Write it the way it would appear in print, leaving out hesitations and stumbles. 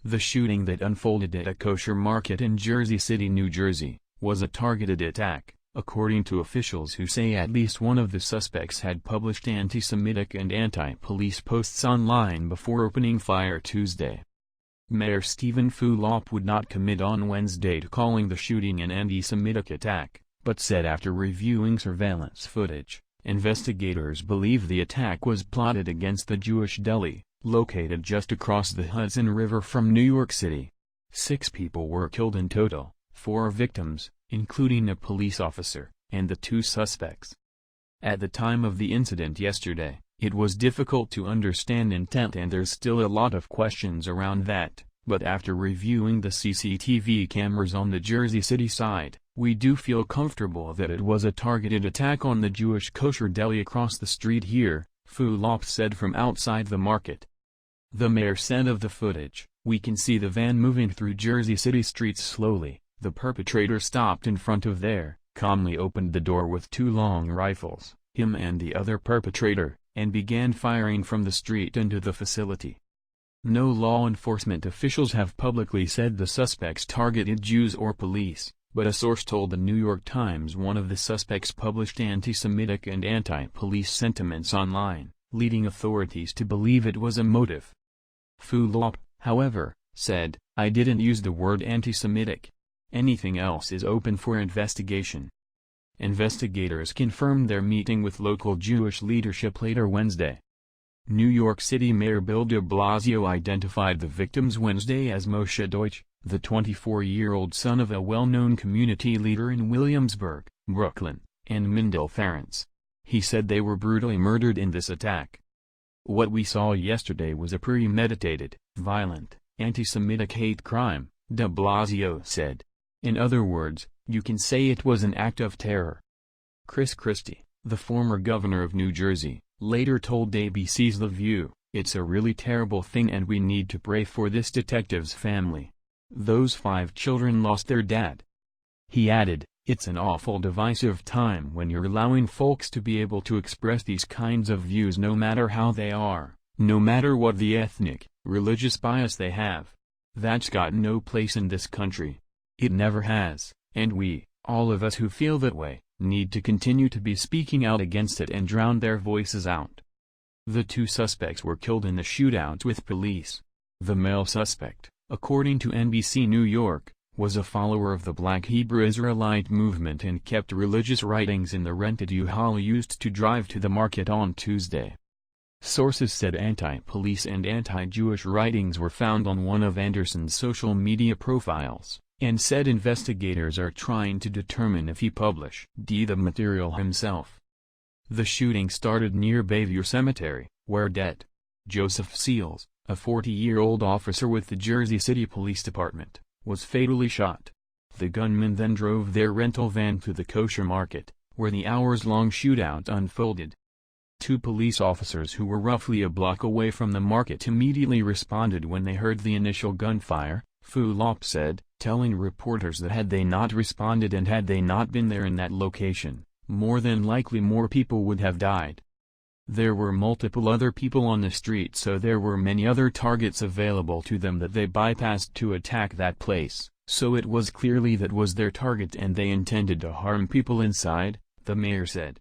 The shooting that unfolded at a kosher market in Jersey City, New Jersey, was a targeted attack, according to officials who say at least one of the suspects had published anti-Semitic and anti-police posts online before opening fire Tuesday. Mayor Steven Fulop would not commit on Wednesday to calling the shooting an anti-Semitic attack, but said after reviewing surveillance footage, investigators believe the attack was plotted against the Jewish deli, located just across the Hudson River from New York City. 6 people were killed in total, 4 victims, including a police officer, and the 2 suspects. At the time of the incident yesterday, it was difficult to understand intent and there's still a lot of questions around that, but after reviewing the CCTV cameras on the Jersey City side, we do feel comfortable that it was a targeted attack on the Jewish kosher deli across the street here, Fulop said from outside the market. The mayor said of the footage, "We can see the van moving through Jersey City streets slowly. The perpetrator stopped in front of there, calmly opened the door with 2 long rifles, him and the other perpetrator, and began firing from the street into the facility." No law enforcement officials have publicly said the suspects targeted Jews or police, but a source told the New York Times one of the suspects published anti-Semitic and anti-police sentiments online, leading authorities to believe it was a motive. Fulop, however, said, "I didn't use the word anti-Semitic. Anything else is open for investigation." Investigators confirmed their meeting with local Jewish leadership later Wednesday. New York City Mayor Bill de Blasio identified the victims Wednesday as Moshe Deutsch, the 24-year-old son of a well-known community leader in Williamsburg, Brooklyn, and Mindel Ferenc. He said they were brutally murdered in this attack. "What we saw yesterday was a premeditated, violent, anti-Semitic hate crime," de Blasio said. "In other words, you can say it was an act of terror." Chris Christie, the former governor of New Jersey, later told ABC's The View, "It's a really terrible thing and we need to pray for this detective's family. Those 5 children lost their dad." He added, "It's an awful divisive time when you're allowing folks to be able to express these kinds of views no matter how they are, no matter what the ethnic, religious bias they have. That's got no place in this country. It never has, and we, all of us who feel that way, need to continue to be speaking out against it and drown their voices out." The 2 suspects were killed in the shootouts with police. The male suspect, according to NBC New York, was a follower of the Black Hebrew Israelite movement and kept religious writings in the rented U-Haul used to drive to the market on Tuesday. Sources said anti-police and anti-Jewish writings were found on one of Anderson's social media profiles, and said investigators are trying to determine if he published the material himself. The shooting started near Bayview Cemetery, where Det. Joseph Seals, a 40-year-old officer with the Jersey City Police Department, was fatally shot. The gunman then drove their rental van to the kosher market, where the hours-long shootout unfolded. 2 police officers who were roughly a block away from the market immediately responded when they heard the initial gunfire, Fulop said, telling reporters that had they not responded and had they not been there in that location, more than likely more people would have died. There were multiple other people on the street, so there were many other targets available to them that they bypassed to attack that place, so it was clearly that was their target and they intended to harm people inside, the mayor said.